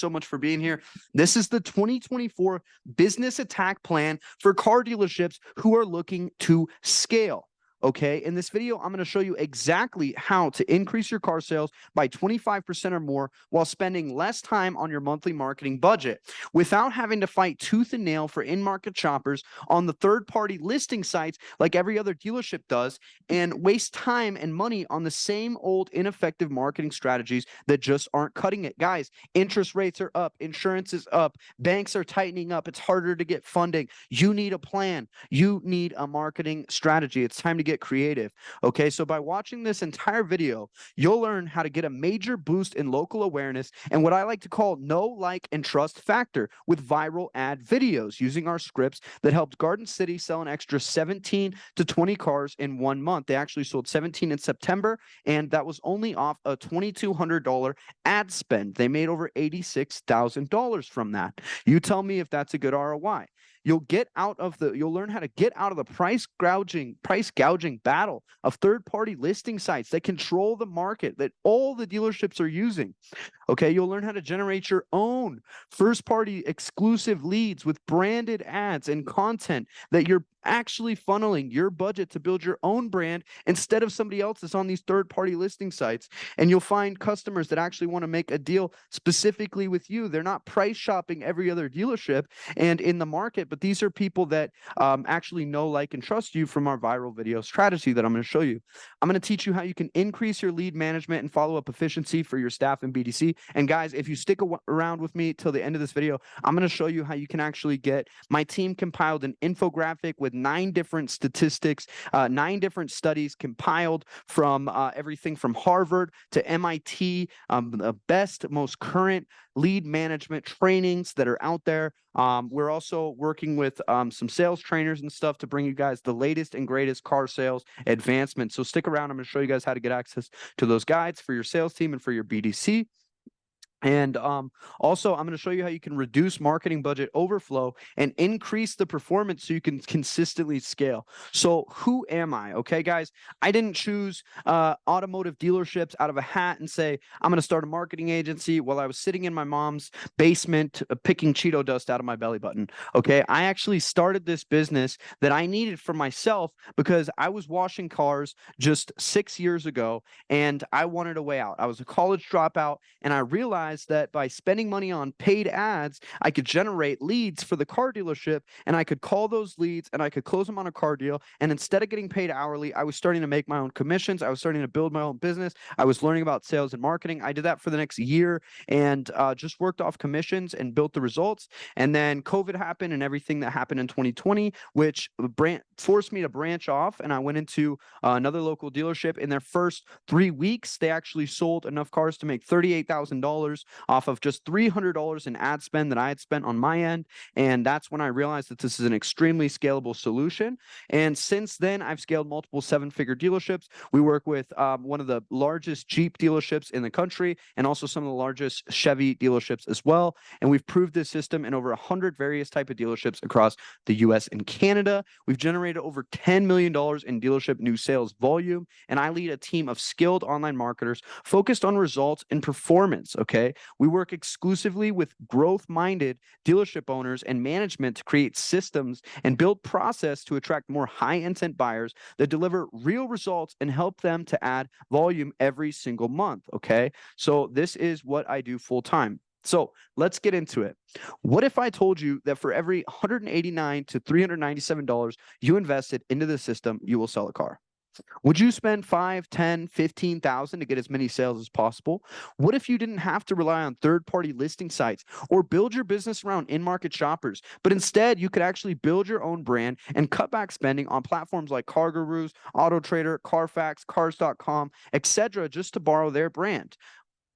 so much for being here. This is the 2024 business attack plan for car dealerships who are looking to scale. Okay, in this video, I'm going to show you exactly how to increase your car sales by 25% or more while spending less time on your monthly marketing budget without having to fight tooth and nail for in-market shoppers on the third-party listing sites like every other dealership does, and waste time and money on the same old ineffective marketing strategies that just aren't cutting it. Guys, interest rates are up, insurance is up, banks are tightening up, it's harder to get funding. You need a plan. You need a marketing strategy. It's time to get creative. Okay, so by watching this entire video, you'll learn how to get a major boost in local awareness and what I like to call know, like, and trust factor with viral ad videos using our scripts that helped Garden City sell an extra 17 to 20 cars in 1 month. They actually sold 17 in September, and that was only off a $2,200 ad spend. They made over $86,000 from that. You tell me if that's a good ROI. You'll learn how to get out of the price gouging battle of third-party listing sites that control the market that all the dealerships are using. Okay, you'll learn how to generate your own first-party exclusive leads with branded ads and content that you're actually funneling your budget to build your own brand instead of somebody else's on these third-party listing sites. And you'll find customers that actually want to make a deal specifically with you. They're not price shopping every other dealership and in the market, but these are people that actually know, like, and trust you from our viral video strategy that I'm going to show you. I'm going to teach you how you can increase your lead management and follow-up efficiency for your staff and BDC. And guys, if you stick around with me till the end of this video, I'm going to show you how you can actually get my team compiled an infographic with 9 different statistics, 9 different studies compiled from everything from Harvard to MIT, the best, most current lead management trainings that are out there. We're also working with some sales trainers and stuff to bring you guys the latest and greatest car sales advancements. So stick around. I'm going to show you guys how to get access to those guides for your sales team and for your BDC. And also, I'm going to show you how you can reduce marketing budget overflow and increase the performance so you can consistently scale. So who am I? Okay, guys, I didn't choose automotive dealerships out of a hat and say, I'm going to start a marketing agency while I was sitting in my mom's basement picking Cheeto dust out of my belly button. Okay, I actually started this business that I needed for myself because I was washing cars just 6 years ago and I wanted a way out. I was a college dropout and I realized that by spending money on paid ads, I could generate leads for the car dealership and I could call those leads and I could close them on a car deal. And instead of getting paid hourly, I was starting to make my own commissions. I was starting to build my own business. I was learning about sales and marketing. I did that for the next year and just worked off commissions and built the results. And then COVID happened and everything that happened in 2020, which forced me to branch off. And I went into another local dealership. In their first 3 weeks, they actually sold enough cars to make $38,000 off of just $300 in ad spend that I had spent on my end. And that's when I realized that this is an extremely scalable solution. And since then, I've scaled multiple 7-figure dealerships. We work with one of the largest Jeep dealerships in the country and also some of the largest Chevy dealerships as well. And we've proved this system in over 100 various type of dealerships across the US and Canada. We've generated over $10 million in dealership new sales volume. And I lead a team of skilled online marketers focused on results and performance. Okay. We work exclusively with growth-minded dealership owners and management to create systems and build process to attract more high-intent buyers that deliver real results and help them to add volume every single month, okay? So this is what I do full-time. So let's get into it. What if I told you that for every $189 to $397 you invested into the system, you will sell a car? Would you spend 5, 10, 15,000 to get as many sales as possible? What if you didn't have to rely on third-party listing sites or build your business around in-market shoppers, but instead you could actually build your own brand and cut back spending on platforms like CarGurus, AutoTrader, Carfax, Cars.com, etc., just to borrow their brand?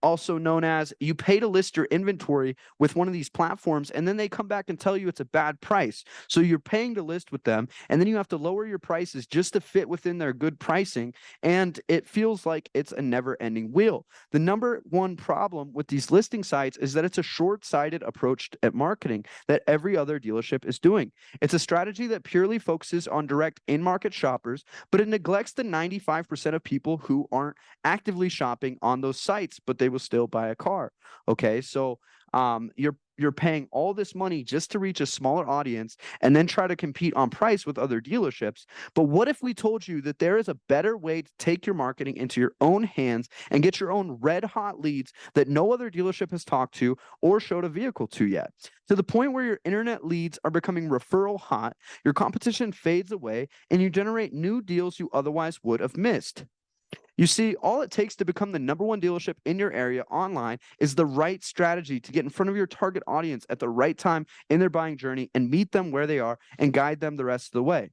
Also known as you pay to list your inventory with one of these platforms and then they come back and tell you it's a bad price. So you're paying to list with them and then you have to lower your prices just to fit within their good pricing. And it feels like it's a never-ending wheel. The number one problem with these listing sites is that it's a short-sighted approach at marketing that every other dealership is doing. It's a strategy that purely focuses on direct in-market shoppers, but it neglects the 95% of people who aren't actively shopping on those sites, but they will still buy a car. Okay, so you're paying all this money just to reach a smaller audience and then try to compete on price with other dealerships. But what if we told you that there is a better way to take your marketing into your own hands and get your own red hot leads that no other dealership has talked to or showed a vehicle to yet? To the point where your internet leads are becoming referral hot, your competition fades away, and you generate new deals you otherwise would have missed. You see, all it takes to become the #1 dealership in your area online is the right strategy to get in front of your target audience at the right time in their buying journey and meet them where they are and guide them the rest of the way.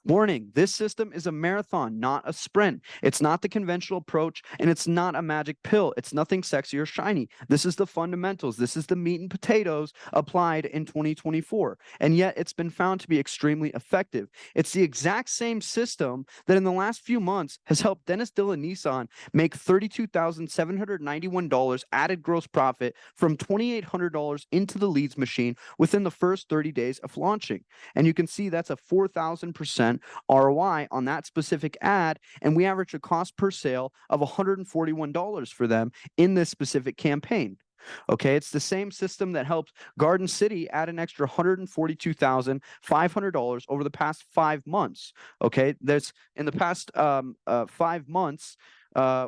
Warning, this system is a marathon, not a sprint. It's not the conventional approach, and it's not a magic pill. It's nothing sexy or shiny. This is the fundamentals. This is the meat and potatoes applied in 2024, and yet it's been found to be extremely effective. It's the exact same system that in the last few months has helped Dennis Dillon Nissan make $32,791 added gross profit from $2,800 into the leads machine within the first 30 days of launching. And you can see that's a 4,000% ROI on that specific ad, and we average a cost per sale of $141 for them in this specific campaign. Okay, it's the same system that helped Garden City add an extra $142,500 over the past 5 months. Okay, there's in the past 5 months.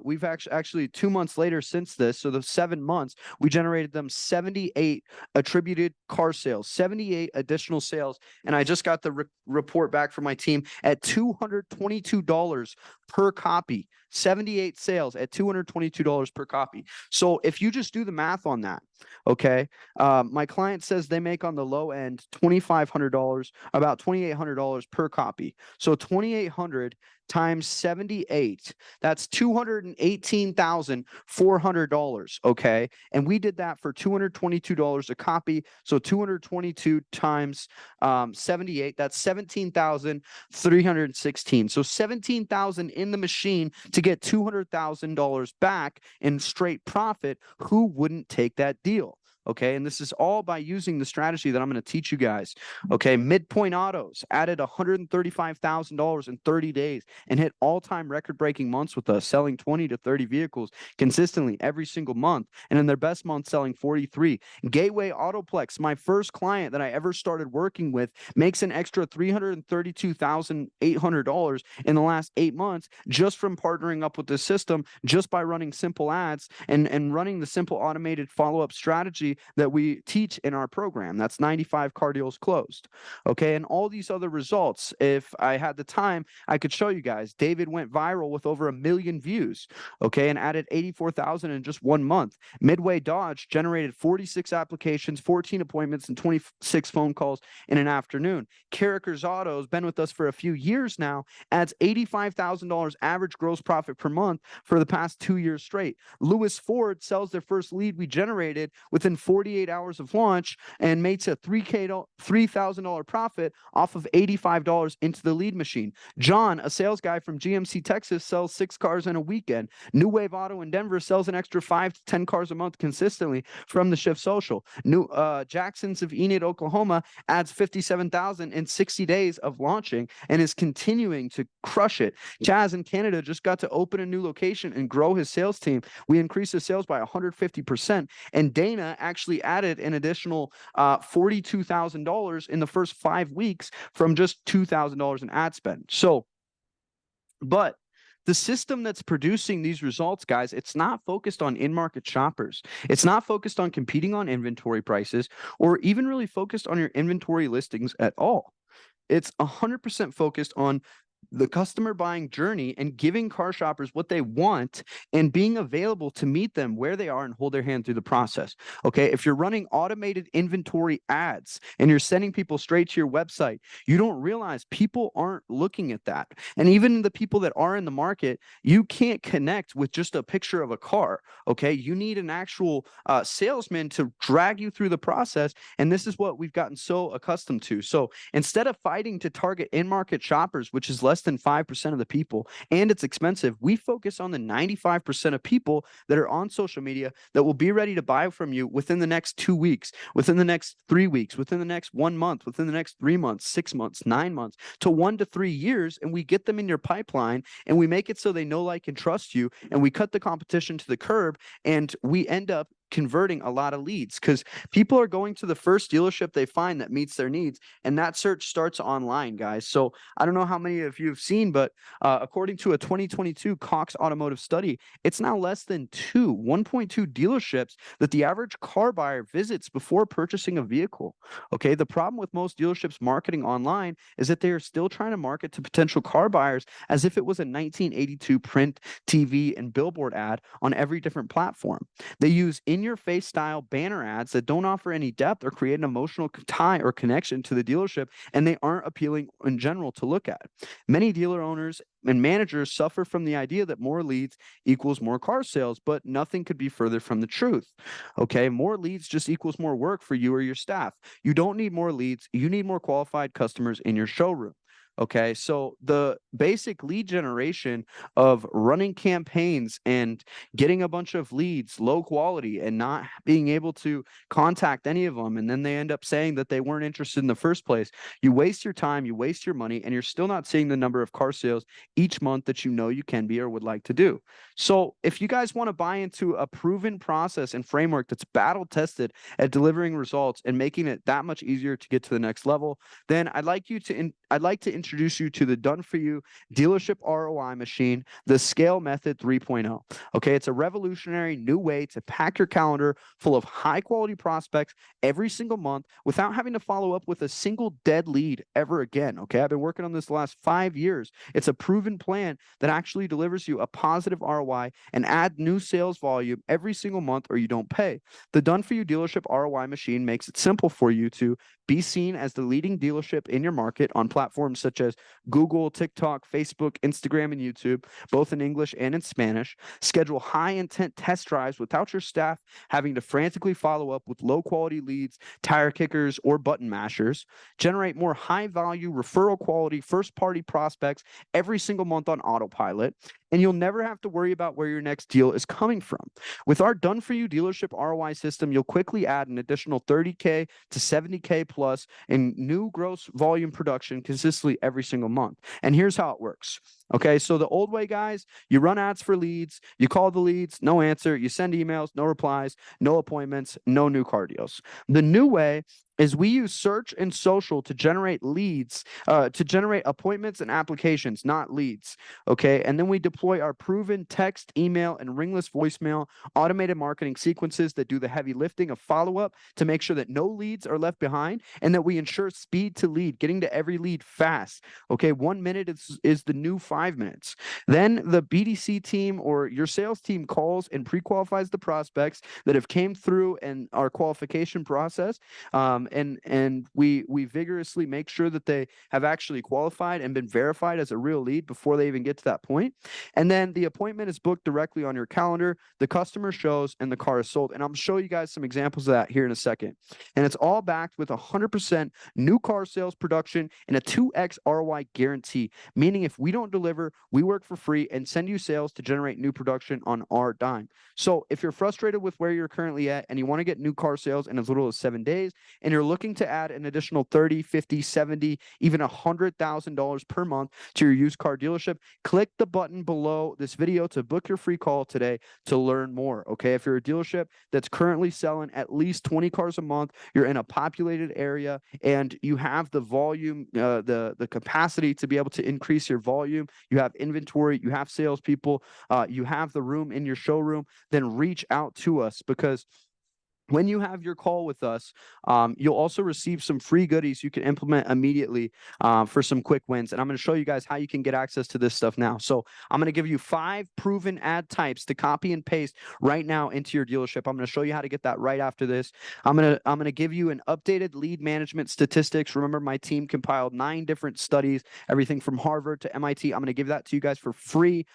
We've actually 2 months later since this, so the 7 months, we generated them 78 attributed car sales, 78 additional sales, and I just got the report back from my team at $222 per copy. 78 sales at $222 per copy. So if you just do the math on that, okay, my client says they make on the low end $2,500, about $2,800 per copy. So 2,800 times 78, that's $218,400, okay? And we did that for $222 a copy. So 222 times 78, that's 17,316. So 17,000 in the machine to get $200,000 back in straight profit. Who wouldn't take that deal? Okay, and this is all by using the strategy that I'm going to teach you guys. Okay, Midpoint Autos added $135,000 in 30 days and hit all-time record-breaking months with us, selling 20 to 30 vehicles consistently every single month, and in their best month, selling 43. Gateway Autoplex, my first client that I ever started working with, makes an extra $332,800 in the last 8 months just from partnering up with this system, just by running simple ads and running the simple automated follow-up strategy that we teach in our program. That's 95 car deals closed. Okay, and all these other results, if I had the time, I could show you guys. David went viral with over 1 million views, okay, and added 84,000 in just 1 month. Midway Dodge generated 46 applications, 14 appointments, and 26 phone calls in an afternoon. Carrickers Auto has been with us for a few years now, adds $85,000 average gross profit per month for the past 2 years straight. Lewis Ford sells their first lead we generated within 48 hours of launch and makes a $3,000 profit off of $85 into the lead machine. John, a sales guy from GMC Texas, sells 6 cars in a weekend. New Wave Auto in Denver sells an extra 5 to 10 cars a month consistently from the Shift Social. Jackson's of Enid, Oklahoma adds 57,000 in 60 days of launching and is continuing to crush it. Chaz in Canada just got to open a new location and grow his sales team. We increased his sales by 150%, and Dana actually added an additional $42,000 in the first 5 weeks from just $2,000 in ad spend. So, but the system that's producing these results, guys, it's not focused on in-market shoppers. It's not focused on competing on inventory prices or even really focused on your inventory listings at all. It's 100% focused on the customer buying journey and giving car shoppers what they want and being available to meet them where they are and hold their hand through the process. Okay, if you're running automated inventory ads and you're sending people straight to your website, you don't realize people aren't looking at that. And even the people that are in the market, you can't connect with just a picture of a car. Okay, you need an actual salesman to drag you through the process. And this is what we've gotten so accustomed to. So instead of fighting to target in-market shoppers, which is less than 5% of the people, and it's expensive, we focus on the 95% of people that are on social media that will be ready to buy from you within the next 2 weeks, within the next 3 weeks, within the next 1 month, within the next 3 months, 6 months, 9 months, to 1 to 3 years, and we get them in your pipeline, and we make it so they know, like, and trust you, and we cut the competition to the curb, and we end up converting a lot of leads because people are going to the first dealership they find that meets their needs. And that search starts online, guys. So I don't know how many of you have seen, but according to a 2022 Cox Automotive study, it's now less than 1.2 dealerships that the average car buyer visits before purchasing a vehicle. Okay, the problem with most dealerships marketing online is that they are still trying to market to potential car buyers as if it was a 1982 print, TV, and billboard ad on every different platform. They use in-your-face style banner ads that don't offer any depth or create an emotional tie or connection to the dealership, and they aren't appealing in general to look at. Many dealer owners and managers suffer from the idea that more leads equals more car sales, but nothing could be further from the truth. Okay, more leads just equals more work for you or your staff. You don't need more leads, you need more qualified customers in your showroom. Okay, so the basic lead generation of running campaigns and getting a bunch of leads, low quality, and not being able to contact any of them, and then they end up saying that they weren't interested in the first place. You waste your time, you waste your money, and you're still not seeing the number of car sales each month that you know you can be or would like to do. So if you guys want to buy into a proven process and framework that's battle tested at delivering results and making it that much easier to get to the next level, then I'd like to introduce you to the done for you dealership ROI machine, the S.C.A.L.E method 3.0. Okay, it's a revolutionary new way to pack your calendar full of high quality prospects every single month without having to follow up with a single dead lead ever again. Okay, I've been working on this the last 5 years. It's a proven plan that actually delivers you a positive ROI and add new sales volume every single month or you don't pay. The done for you dealership ROI machine makes it simple for you to be seen as the leading dealership in your market on platforms such as Google, TikTok, Facebook, Instagram, and YouTube, both in English and in Spanish. Schedule high intent test drives without your staff having to frantically follow up with low quality leads, tire kickers, or button mashers. Generate more high value, referral quality, first party prospects every single month on autopilot. And you'll never have to worry about where your next deal is coming from. With our done for you dealership ROI system, you'll quickly add an additional 30K to 70K plus in new gross volume production consistently every single month. And here's how it works. Okay, so the old way, guys, you run ads for leads, you call the leads, no answer, you send emails, no replies, no appointments, no new car deals. The new way is we use search and social to generate leads, to generate appointments and applications, not leads. Okay, and then we deploy our proven text, email, and ringless voicemail automated marketing sequences that do the heavy lifting of follow-up to make sure that no leads are left behind and that we ensure speed to lead, getting to every lead fast. Okay, 1 minute is the new 5 minutes. Then the BDC team or your sales team calls and pre-qualifies the prospects that have came through in our qualification process. And we vigorously make sure that they have actually qualified and been verified as a real lead before they even get to that point. And then the appointment is booked directly on your calendar, the customer shows, and the car is sold. And I'm show you guys some examples of that here in a second. And it's all backed with 100% new car sales production and a 2x ROI guarantee, meaning if we don't deliver, we work for free and send you sales to generate new production on our dime. So if you're frustrated with where you're currently at and you want to get new car sales in as little as 7 days, and you're looking to add an additional 30, 50, 70, even $100,000 per month to your used car dealership, click the button below this video to book your free call today to learn more. Okay, if you're a dealership that's currently selling at least 20 cars a month, you're in a populated area, and you have the volume, the capacity to be able to increase your volume, you have inventory, you have salespeople, you have the room in your showroom, then reach out to us, because when you have your call with us, you'll also receive some free goodies you can implement immediately for some quick wins. And I'm going to show you guys how you can get access to this stuff now. So I'm going to give you 5 proven ad types to copy and paste right now into your dealership. I'm going to show you how to get that right after this. I'm going to give you an updated lead management statistics. Remember, my team compiled 9 different studies, everything from Harvard to MIT. I'm going to give that to you guys for free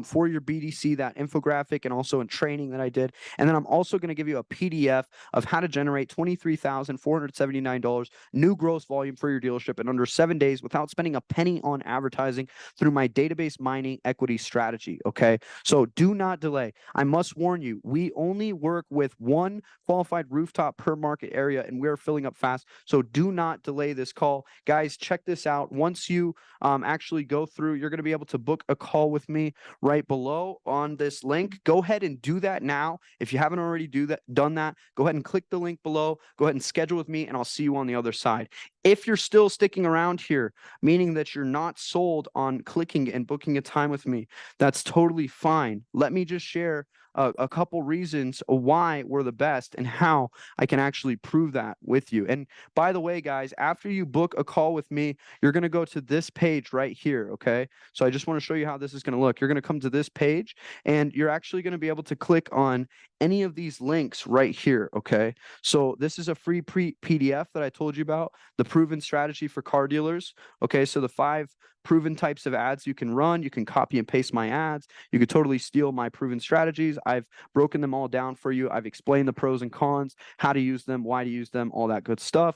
for your BDC, that infographic, and also in training that I did. And then I'm also going to give you a PDF PDF of how to generate $23,479 new gross volume for your dealership in under 7 days without spending a penny on advertising through my database mining equity strategy. Okay. So do not delay. I must warn you, we only work with one qualified rooftop per market area and we're filling up fast. So do not delay this call. Guys, check this out. Once you actually go through, you're going to be able to book a call with me right below on this link. Go ahead and do that now. If you haven't already done that, go ahead and click the link below. Go ahead and schedule with me and I'll see you on the other side. If you're still sticking around here, meaning that you're not sold on clicking and booking a time with me, that's totally fine. Let me just share a couple reasons why we're the best and how I can actually prove that with you. And by the way, guys, after you book a call with me, you're going to go to this page right here. Okay. So I just want to show you how this is going to look. You're going to come to this page and you're actually going to be able to click on any of these links right here. Okay. So this is a free PDF that I told you about, the proven strategy for car dealers. Okay. So the 5 proven types of ads you can run. You can copy and paste my ads. You could totally steal my proven strategies. I've broken them all down for you. I've explained the pros and cons, how to use them, why to use them, all that good stuff.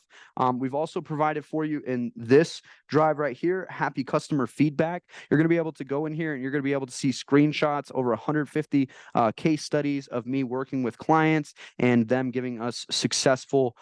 We've also provided for you in this drive right here, happy customer feedback. You're going to be able to go in here and you're going to be able to see screenshots, over 150 case studies of me working with clients and them giving us successful,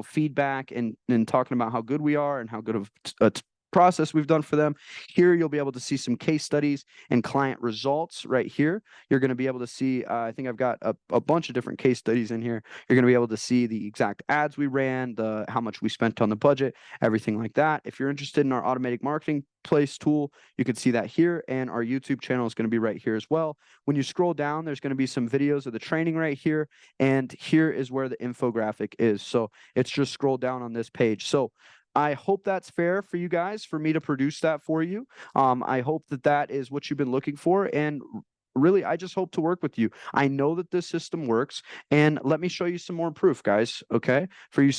feedback and talking about how good we are and how good of a process we've done for them. Here you'll be able to see some case studies and client results right here. You're going to be able to see, I think I've got a bunch of different case studies in here. You're going to be able to see the exact ads we ran, how much we spent on the budget, everything like that. If you're interested in our automatic marketing place tool, you can see that here, and our YouTube channel is going to be right here as well. When you scroll down, there's going to be some videos of the training right here, and here is where the infographic is. So it's just scroll down on this page. So I hope that's fair for you guys, for me to produce that for you. I hope that that is what you've been looking for. And really, I just hope to work with you. I know that this system works. And let me show you some more proof, guys. Okay. For you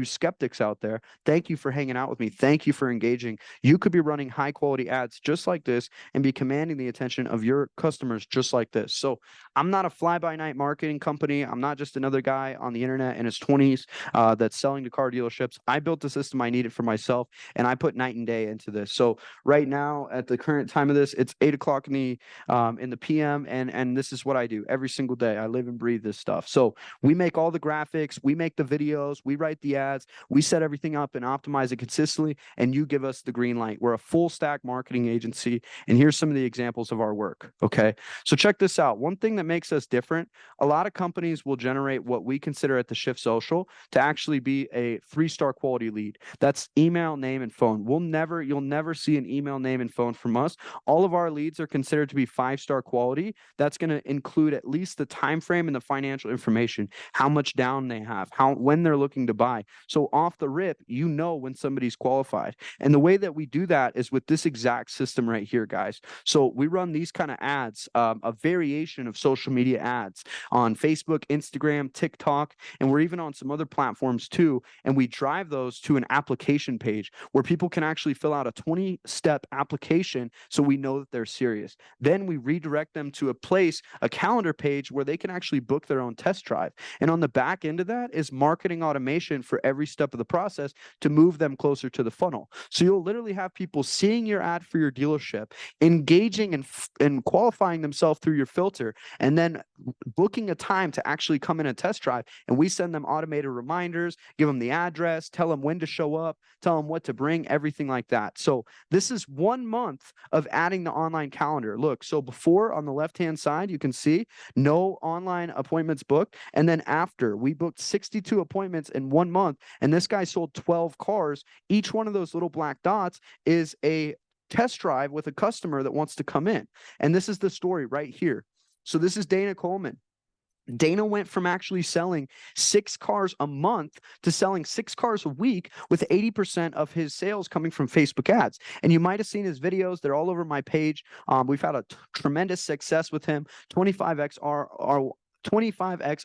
skeptics out there, thank you for hanging out with me. Thank you for engaging. You could be running high quality ads just like this and be commanding the attention of your customers just like this. So I'm not a fly-by-night marketing company. I'm not just another guy on the internet in his 20s that's selling to car dealerships. I built the system I needed for myself, and I put night and day into this. So right now, at the current time of this, it's 8 o'clock in the PM, and this is what I do every single day. I live and breathe this stuff. So we make all the graphics, we make the videos, we write the ads, we set everything up and optimize it consistently, and you give us the green light. We're a full stack marketing agency, and here's some of the examples of our work. Okay, so check this out. One thing that makes us different, a lot of companies will generate what we consider at the Shift Social to actually be a 3-star quality lead. That's email, name, and phone. You'll never see an email, name, and phone from us. All of our leads are considered to be 5-star quality. That's going to include at least the time frame and the financial information, how much down they have, when they're looking to buy. So off the rip, you know when somebody's qualified. And the way that we do that is with this exact system right here, guys. So we run these kind of ads, a variation of social media ads on Facebook, Instagram, TikTok, and we're even on some other platforms too. And we drive those to an application page where people can actually fill out a 20-step application so we know that they're serious. Then we redirect them to a calendar page where they can actually book their own test drive. And on the back end of that is marketing automation for every step of the process to move them closer to the funnel. So you'll literally have people seeing your ad for your dealership, engaging and qualifying themselves through your filter, and then booking a time to actually come in and test drive. And we send them automated reminders, give them the address, tell them when to show up, tell them what to bring, everything like that. So this is 1 month of adding the online calendar. Look, so before on the left-hand side, you can see no online appointments booked. And then after, we booked 62 appointments in 1 month, and this guy sold 12 cars. Each one of those little black dots is a test drive with a customer that wants to come in. And this is the story right here. So this is Dana Coleman. Dana went from actually selling 6 cars a month to selling 6 cars a week, with 80% of his sales coming from Facebook ads. And you might have seen his videos. They're all over my page. We've had a tremendous success with him. 25x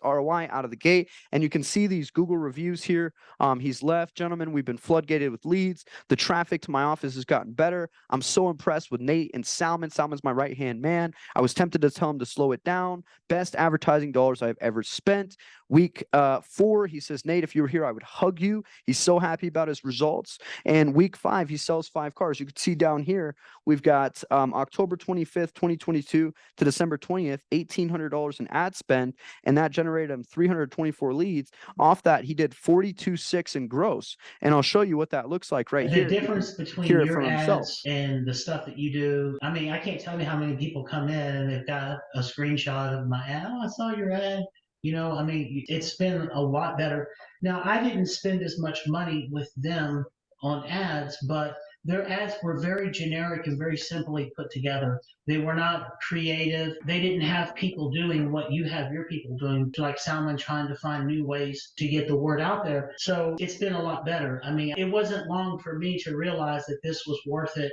ROI out of the gate. And you can see these Google reviews here. He's left, gentlemen, we've been floodgated with leads. The traffic to my office has gotten better. I'm so impressed with Nate and Salmon. Salmon's my right-hand man. I was tempted to tell him to slow it down. Best advertising dollars I've ever spent. Week 4, he says, Nate, if you were here, I would hug you. He's so happy about his results. And week 5, he sells 5 cars. You can see down here, we've got October 25th, 2022 to December 20th, $1,800 in ad spend, and that generated him 324 leads. Off that, he did 42.6 in gross. And I'll show you what that looks like right here. The difference between hear it your from himself. ads and the stuff that you do, I mean, I can't tell you how many people come in and they've got a screenshot of my ad. Oh, I saw your ad. I mean, it's been a lot better. Now, I didn't spend as much money with them on ads, but their ads were very generic and very simply put together. They were not creative. They didn't have people doing what you have your people doing, like Salmon trying to find new ways to get the word out there. So it's been a lot better. I mean, it wasn't long for me to realize that this was worth it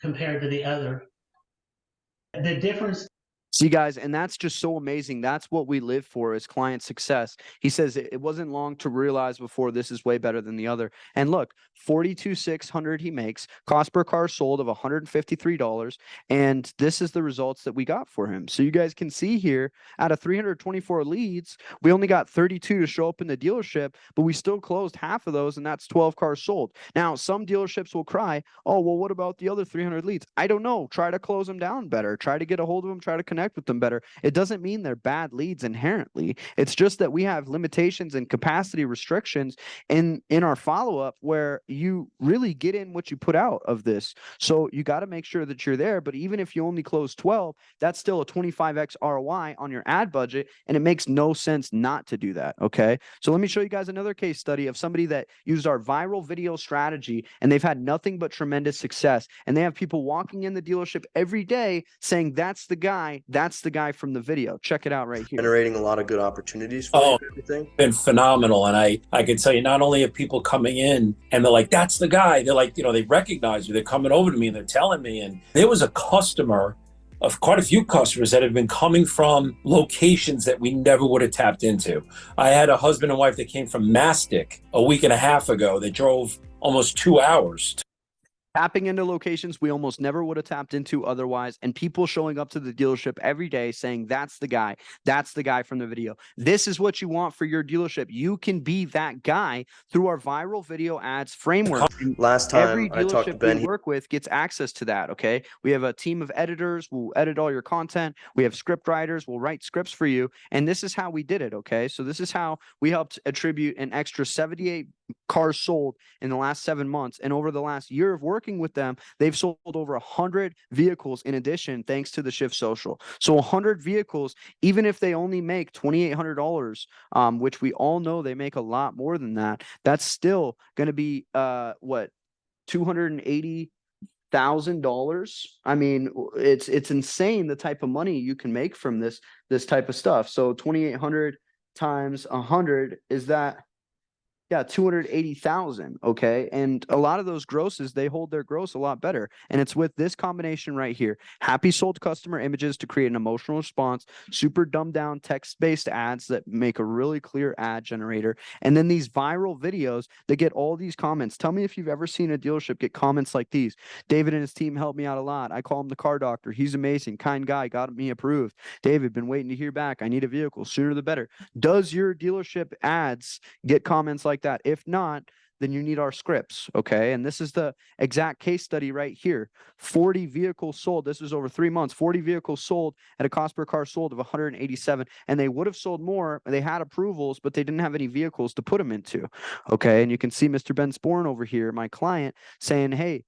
compared to the other. The difference. See, guys, and that's just so amazing. That's what we live for, is client success. He says it wasn't long to realize before this is way better than the other. And look, 42,600 he makes, cost per car sold of $153, and this is the results that we got for him. So you guys can see here, out of 324 leads, we only got 32 to show up in the dealership, but we still closed half of those, and that's 12 cars sold. Now, some dealerships will cry, oh, well, what about the other 300 leads? I don't know. Try to close them down better. Try to get a hold of them. Try to connect with them better. It doesn't mean they're bad leads inherently. It's just that we have limitations and capacity restrictions in our follow-up, where you really get in what you put out of this. So you got to make sure that you're there. But even if you only close 12, that's still a 25x ROI on your ad budget, and it makes no sense not to do that. Okay, so let me show you guys another case study of somebody that used our viral video strategy, and they've had nothing but tremendous success. And they have people walking in the dealership every day saying, that's the guy from the video. Check it out right here. Generating a lot of good opportunities for you and everything. Been phenomenal. And I can tell you, not only are people coming in and they're like, that's the guy, they're like, they recognize me, they're coming over to me and they're telling me. And there was a customer, of quite a few customers, that have been coming from locations that we never would have tapped into. I had a husband and wife that came from Mastic a week and a half ago. They drove almost 2 hours. Tapping into locations we almost never would have tapped into otherwise, and people showing up to the dealership every day saying, that's the guy from the video. This is what you want for your dealership. You can be that guy through our viral video ads framework. Last time every I talked to Ben, we work with gets access to that. Okay, we have a team of editors. We'll edit all your content. We have script writers. We'll write scripts for you, and this is how we did it. Okay, so this is how we helped attribute an extra 78 cars sold in the last 7 months, and over the last year of working with them, they've sold over 100 vehicles in addition, thanks to the Shift Social. So 100 vehicles, even if they only make $2,800, which we all know they make a lot more than that, that's still going to be what, $280,000. I mean, it's insane the type of money you can make from this type of stuff. So 2,800 times 100 is that. Yeah, 280,000. Okay. And a lot of those grosses, they hold their gross a lot better. And it's with this combination right here. Happy sold customer images to create an emotional response, super dumbed down text-based ads that make a really clear ad generator. And then these viral videos that get all these comments. Tell me if you've ever seen a dealership get comments like these. David and his team helped me out a lot. I call him the car doctor. He's amazing. Kind guy. Got me approved. David, been waiting to hear back. I need a vehicle. Sooner the better. Does your dealership ads get comments like that? If not, then you need our scripts. Okay. And this is the exact case study right here. 40 vehicles sold. This was over 3 months. 40 vehicles sold at a cost per car sold of 187. And they would have sold more. They had approvals, but they didn't have any vehicles to put them into. Okay. And you can see Mr. Ben Sporn over here, my client, saying, hey,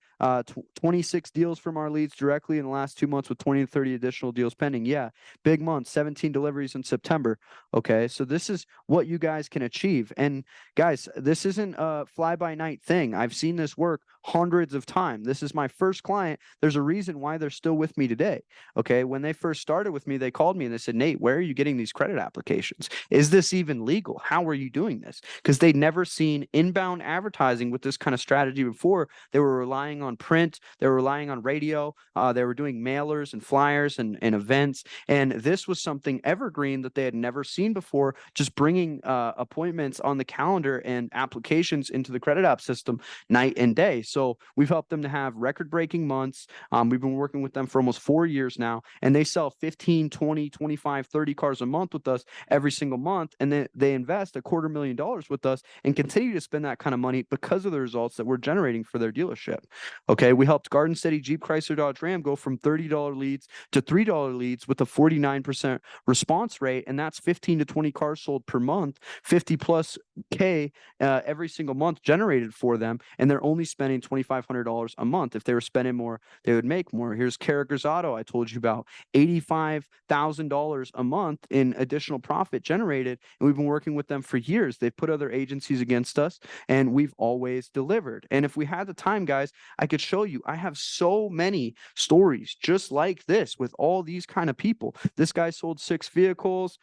26 deals from our leads directly in the last 2 months with 20 to 30 additional deals pending. Yeah. Big month, 17 deliveries in September. Okay. So this is what you guys can achieve. And guys, this isn't a fly-by-night thing. I've seen this work hundreds of times. This is my first client. There's a reason why they're still with me today. Okay. When they first started with me, they called me and they said, Nate, where are you getting these credit applications? Is this even legal? How are you doing this? Because they'd never seen inbound advertising with this kind of strategy before. They were relying on print. They were relying on radio. They were doing mailers and flyers and events. And this was something evergreen that they had never seen before, just bringing appointments on the calendar and applications into the credit app system night and day. So we've helped them to have record-breaking months. We've been working with them for almost 4 years now, and they sell 15, 20, 25, 30 cars a month with us every single month. And then they invest $250,000 with us and continue to spend that kind of money because of the results that we're generating for their dealership. Okay. We helped Garden City Jeep Chrysler Dodge Ram go from $30 leads to $3 leads with a 49% response rate. And that's 15 to 20 cars sold per month, 50 plus K every single month generated for them. And they're only spending $2,500 a month. If they were spending more, they would make more. Here's Carragher's Auto, I told you about, $85,000 a month in additional profit generated. And we've been working with them for years. They've put other agencies against us, and we've always delivered. And if we had the time, guys, I could show you. I have so many stories just like this with all these kind of people. This guy sold 6 vehicles.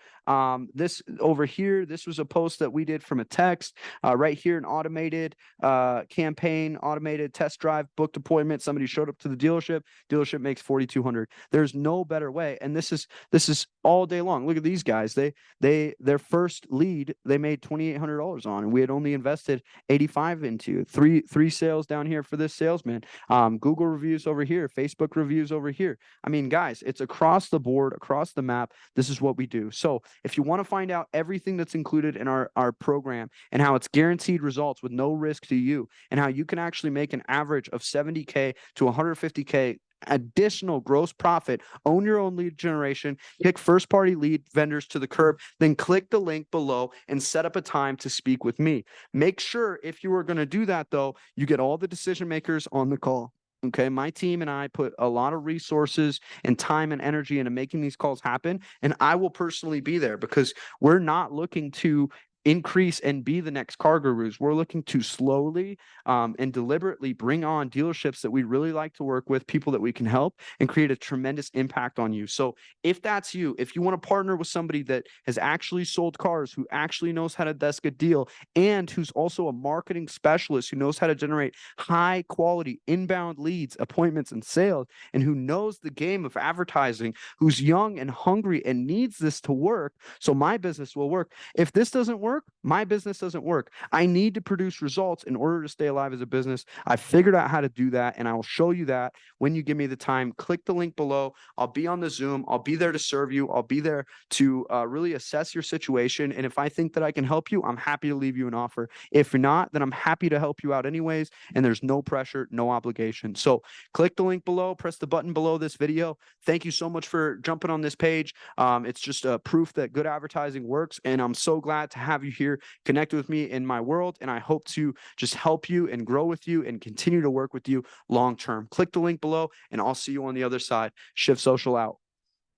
This over here, this was a post that we did from a text. Right here, an automated campaign, automated test drive, booked appointment. Somebody showed up to the dealership. Dealership makes $4,200. There's no better way. And this is all day long. Look at these guys. Their first lead they made $2,800 on, and we had only invested 85 into. Three sales down here for this salesman. Google reviews over here, Facebook reviews over here. I mean, guys, it's across the board, across the map. This is what we do. So if you want to find out everything that's included in our program and how it's guaranteed results with no risk to you, and how you can actually make an average of 70K to 150K additional gross profit, own your own lead generation, kick first party lead vendors to the curb, then click the link below and set up a time to speak with me. Make sure if you are going to do that, though, you get all the decision makers on the call. Okay, my team and I put a lot of resources and time and energy into making these calls happen, and I will personally be there because we're not looking to increase and be the next car gurus. We're looking to slowly and deliberately bring on dealerships that we really like to work with, people that we can help, and create a tremendous impact on you. So if that's you, if you want to partner with somebody that has actually sold cars, who actually knows how to desk a deal, and who's also a marketing specialist who knows how to generate high quality inbound leads, appointments, and sales, and who knows the game of advertising, who's young and hungry and needs this to work so my business will work. If this doesn't work, my business doesn't work. I need to produce results in order to stay alive as a business. I figured out how to do that, and I will show you that when you give me the time. Click the link below. I'll be on the Zoom. I'll be there to serve you. I'll be there to really assess your situation. And if I think that I can help you, I'm happy to leave you an offer. If not, then I'm happy to help you out anyways. And there's no pressure, no obligation. So click the link below, press the button below this video. Thank you so much for jumping on this page. It's just a proof that good advertising works. And I'm so glad to have you here, connect with me in my world. And I hope to just help you and grow with you and continue to work with you long term. Click the link below, and I'll see you on the other side. Shift Social out.